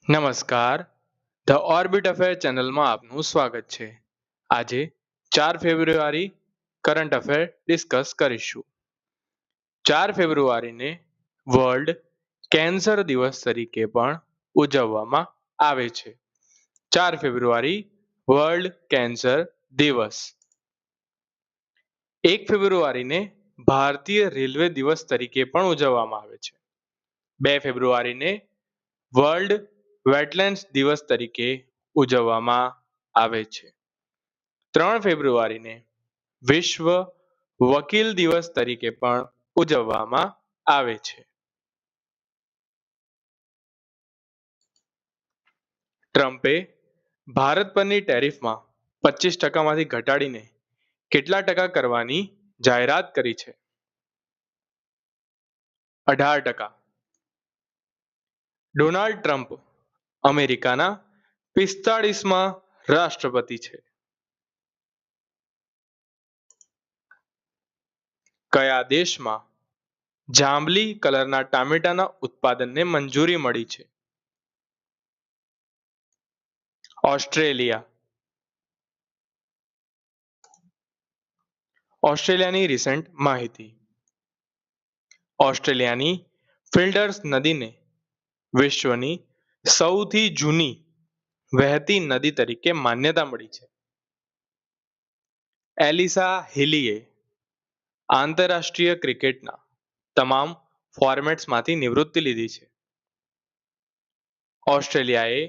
નમસ્કાર, the orbit affair ચેનલમાં આપનું સ્વાગત છે. આજે 4 ફેબ્રુઆરી કરંટ અફેર ડિસ્કસ કરીશું. 4 ફેબ્રુઆરીને વર્લ્ડ કેન્સર દિવસ તરીકે પણ ઉજવવામાં આવે છે. 4 ફેબ્રુઆરી વર્લ્ડ કેન્સર દિવસ. 1 ફેબ્રુઆરીને ભારતીય રેલવે દિવસ તરીકે પણ ઉજવવામાં આવે છે. 2 ફેબ્રુઆરીને વર્લ્ડ વેટલેન્ડ્સ દિવસ તરીકે ઉજવવામાં આવે છે. 3 ફેબ્રુઆરીને વિશ્વ વકીલ દિવસ તરીકે પણ ઉજવવામાં આવે છે. ટ્રમ્પે ભારત પરની ટેરિફમાં 25%માંથી ઘટાડીને કેટલા ટકા કરવાની જાહેરાત કરી છે? 18%. ડોનાલ્ડ ટ્રમ્પ અમેરિકાના 45માં રાષ્ટ્રપતિ છે. કયા દેશમાં જાંબલી કલરના ટામેટાના ઉત્પાદનને મંજૂરી મળી છે? ઓસ્ટ્રેલિયા. ઓસ્ટ્રેલિયાની રિસેન્ટ માહિતી. ઓસ્ટ્રેલિયાની ફિલ્ડર્સ નદીને વિશ્વની સૌથી જૂની વહેતી નદી તરીકે માન્યતા મળી છે. એલિસા હિલીએ આંતરરાષ્ટ્રીય ક્રિકેટના તમામ ફોર્મેટ્સમાંથી નિવૃત્તિ લીધી છે. ઓસ્ટ્રેલિયાએ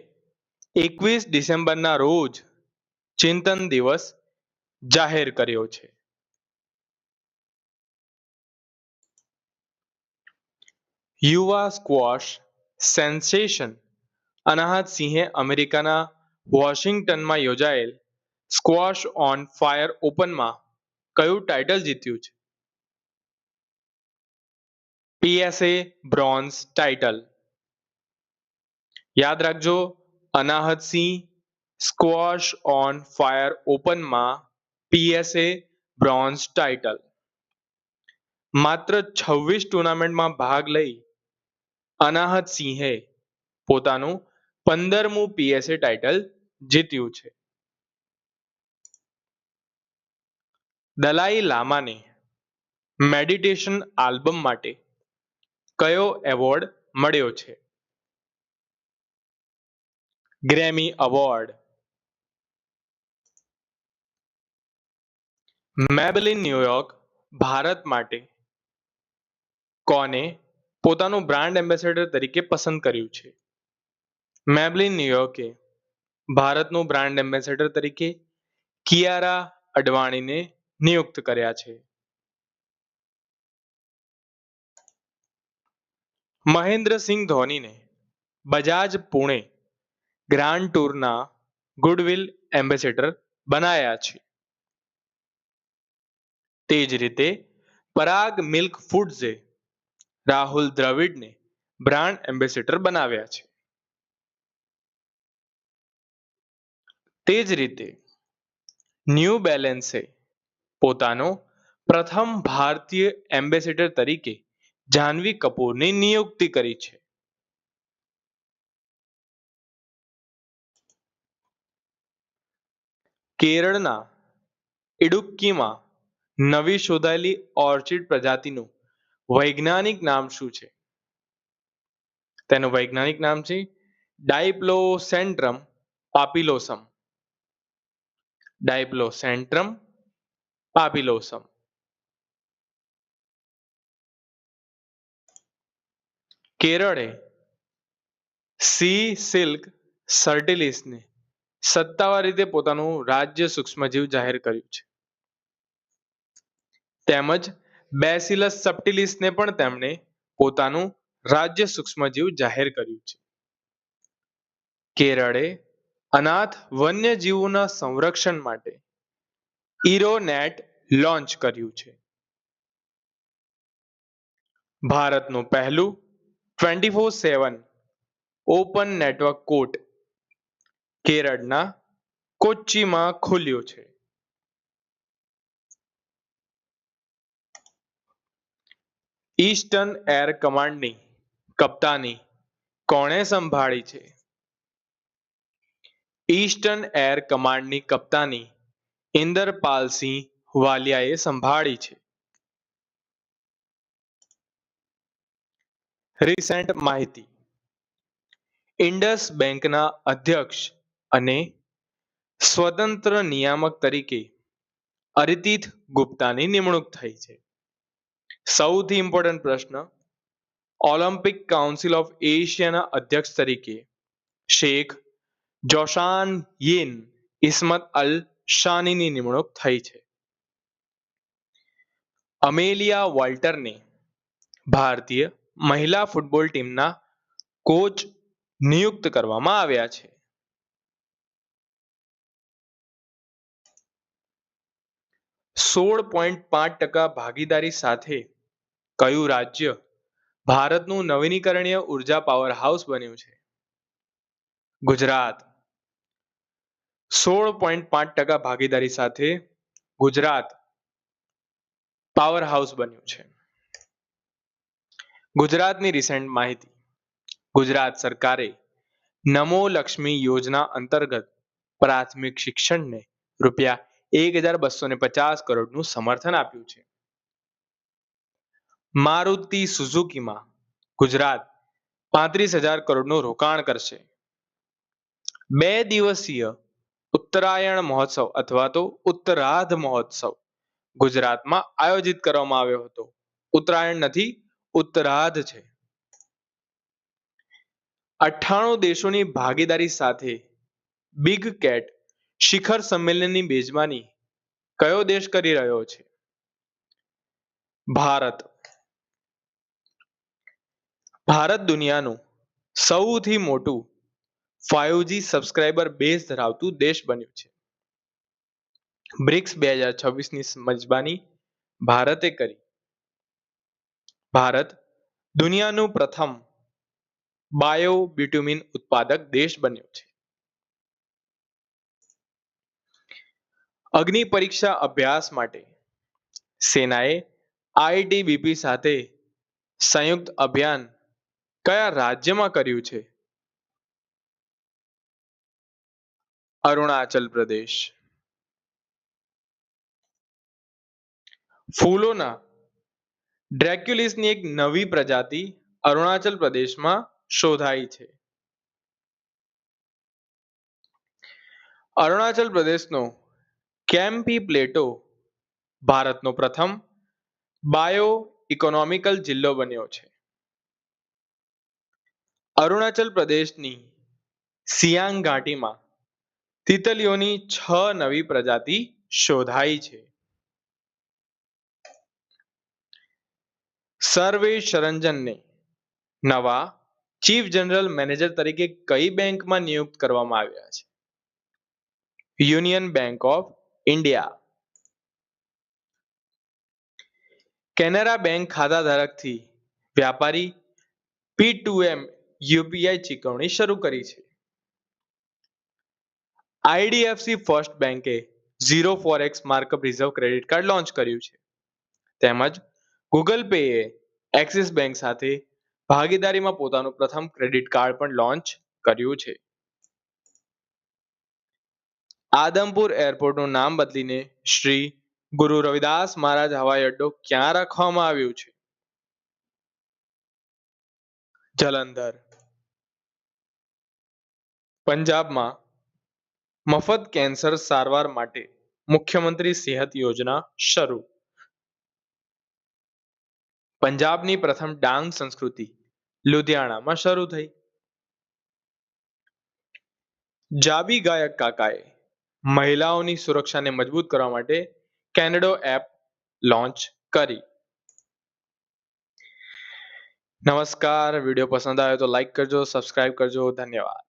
21 ડિસેમ્બરના રોજ ચિંતન દિવસ જાહેર કર્યો છે. યુવા સ્ક્વોશ સેન્સેશન અનાહત સિંહે અમેરિકાના વોશિંગ્ટનમાં યોજાયેલ સ્ક્વોશ ઓન ફાયર ઓપનમાં કયું ટાઇટલ જીત્યું છે? PSA bronze title. યાદ રાખજો, અનાહત સિંહ સ્ક્વોશ ઓન ફાયર ઓપનમાં PSA બ્રોન્ઝ ટાઇટલ. માત્ર 26 ટુર્નામેન્ટમાં ભાગ લઈ અનાહત સિંહે પોતાનું 15મું PSA ટાઇટલ જીત્યું છે. દલાઈ લામાને મેડિટેશન આલ્બમ માટે કયો એવોર્ડ મળ્યો છે? Grammy award. Maybelline New York Bharat માટે કોને પોતાનું બ્રાન્ડ એમ્બેસેડર તરીકે પસંદ કર્યું છે? મેબલિન ન્યુયોર્કે ભારતનું બ્રાન્ડ એમ્બેસેડર તરીકે કિયારા અડવાણીને નિયુક્ત કર્યા છે. મહેન્દ્રસિંહ ધોનીને બજાજ પુણે ગ્રાન્ડ ટૂરના ગુડવિલ એમ્બેસેડર બનાયા છે. તે જ રીતે પરાગ મિલ્ક ફૂડ્સે રાહુલ દ્રવિડને બ્રાન્ડ એમ્બેસેડર બનાવ્યા છે. તે જ રીતે ન્યૂ બેલેન્સે પોતાનો પ્રથમ ભારતીય એમ્બેસેડર તરીકે જાહ્નવી કપૂરની નિયુક્તિ કરી છે. કેરળના ઇડુક્કીમાં નવી શોધાયેલી ઓર્ચિડ પ્રજાતિનું વૈજ્ઞાનિક નામ શું છે? તેનું વૈજ્ઞાનિક નામ છે ડાયપ્લોસેન્ટ્રમ પાપિલોસમ. ડાયપ્લોસેન્ટ્રમ પાપિલોસમ. કેરળે સી સિલ્ક સર્ટિલિસને સત્તાવાર રીતે પોતાનું રાજ્ય સૂક્ષ્મજીવ જાહેર કર્યું છે. તેમજ બેસિલસ સબ્ટિલિસને પણ તેમણે પોતાનું રાજ્ય સૂક્ષ્મજીવ જાહેર કર્યું છે. કેરળે અનાથ વન્યજીવોના સંરક્ષણ માટે ઇરોનેટ લોન્ચ કર્યું છે. ભારતનું પહેલું 24/7 ઓપન નેટવર્ક કોર્ટ કેરળના કોચ્ચીમાં ખુલ્યું છે. ઈસ્ટર્ન એર કમાન્ડની કપ્તાની કોણે સંભાળી છે? ઈસ્ટર્ન એર કમાન્ડની કપ્તાની ઇન્દરપાલસિંહ વાલિયાએ સંભાળી છે. રિસેન્ટ માહિતી. ઇન્ડસ બેંકના અધ્યક્ષ અને સ્વતંત્ર નિયામક તરીકે અરિતીત ગુપ્તાની નિમણૂક થઈ છે. સૌથી ઇમ્પોર્ટન્ટ પ્રશ્ન, ઓલિમ્પિક કાઉન્સિલ ઓફ એશિયાના અધ્યક્ષ તરીકે શેખ જોશાન યિન ઇસ્મત અલ શાનીની નિમણૂક થઈ છે. અમેલિયા વોલ્ટરને ભારતીય મહિલા ફૂટબોલ ટીમના કોચ નિયુક્ત કરવામાં આવ્યા છે. 16.5% ભાગીદારી સાથે કયું રાજ્ય ભારતનું નવીનીકરણીય ઉર્જા પાવર હાઉસ બન્યું છે? ગુજરાત. 16.5% ભાગીદારી સાથે ગુજરાત પાવર હાઉસ બન્યું છે. ગુજરાતની રિસેન્ટ માહિતી. ગુજરાત સરકારે નમો લક્ષ્મી યોજના અંતર્ગત પ્રાથમિક શિક્ષણને રૂપિયા 1250 કરોડનું સમર્થન આપ્યું છે. મારુતિ સુઝુકીમાં ગુજરાત 35,000 કરોડનું રોકાણ કરશે. 2 દિવસીય ઉત્તરાયણ મહોત્સવ અથવા તો ઉત્તરાધ મહોત્સવ ગુજરાતમાં આયોજિત કરવામાં આવ્યો હતો. ઉત્તરાયણ નથી, ઉત્તરાધ છે. 98 દેશોની ભાગીદારી સાથે બિગ કેટ શિખર સંમેલનની મેજબાની કયો દેશ કરી રહ્યો છે? ભારત. ભારત દુનિયાનું સૌથી મોટું 5G સબસ્ક્રાઇબર બેઝ ધરાવતું દેશ બન્યું છે. બ્રિક્સ 2026ની મેજબાની ભારતે કરી. ભારત દુનિયાનું પ્રથમ બાયો બ્યુટુમિન ઉત્પાદક દેશ બન્યો છે. અગ્નિ પરીક્ષા અભ્યાસ માટે સેનાએ આઈટીબીપી સાથે સંયુક્ત અભિયાન કયા રાજ્યમાં કર્યું છે? અરુણાચલ પ્રદેશ. ફૂલોના ડ્રેક્યુલિસની એક નવી પ્રજાતિ અરુણાચલ પ્રદેશમાં શોધાઈ છે. અરુણાચલ પ્રદેશનો કેમ્પી પ્લેટો ભારતનો પ્રથમ બાયો ઇકોનોમિકલ જિલ્લો બન્યો છે. અરુણાચલ પ્રદેશની સિયાંગ ઘાટીમાં તિતલીઓની 6 નવી પ્રજાતિ શોધાઈ છે. સર્વેશ રંજનને નવા ચીફ જનરલ મેનેજર તરીકે કઈ બેંકમાં નિયુક્ત કરવામાં આવ્યા છે? Union bank of India. Canara bank ખાતાધારકથી વ્યાપારી P2M યુપીઆઈ ચૂકવણી શરૂ કરી છે. આઈડીએફસી ફર્સ્ટ બેંકે 0 4x markup reserve credit card launch કર્યું છે. તેમજ ગૂગલ પેએ એક્સિસ બેંક સાથે ભાગીદારીમાં પોતાનું પ્રથમ ક્રેડિટ કાર્ડ પણ લોન્ચ કર્યું છે. આદમપુર એરપોર્ટનું નામ બદલીને શ્રી ગુરુ રવિદાસ મહારાજ હવાઈ અડ્ડો ક્યાં રાખવામાં આવ્યું છે? જલંધર. પંજાબમાં મફત કેન્સર સારવાર માટે મુખ્યમંત્રી સેહત યોજના શરૂ. પંજાબની પ્રથમ ડાંગ સંસ્કૃતિ લુધિયાણામાં શરૂ થઈ. જાબી ગાયક કાકાએ મહિલાઓની સુરક્ષાને મજબૂત કરવા માટે કેનેડો એપ લોન્ચ કરી. નમસ્કાર. વિડીયો પસંદ આવ્યો તો લાઈક કરજો, સબસ્ક્રાઇબ કરજો. ધન્યવાદ.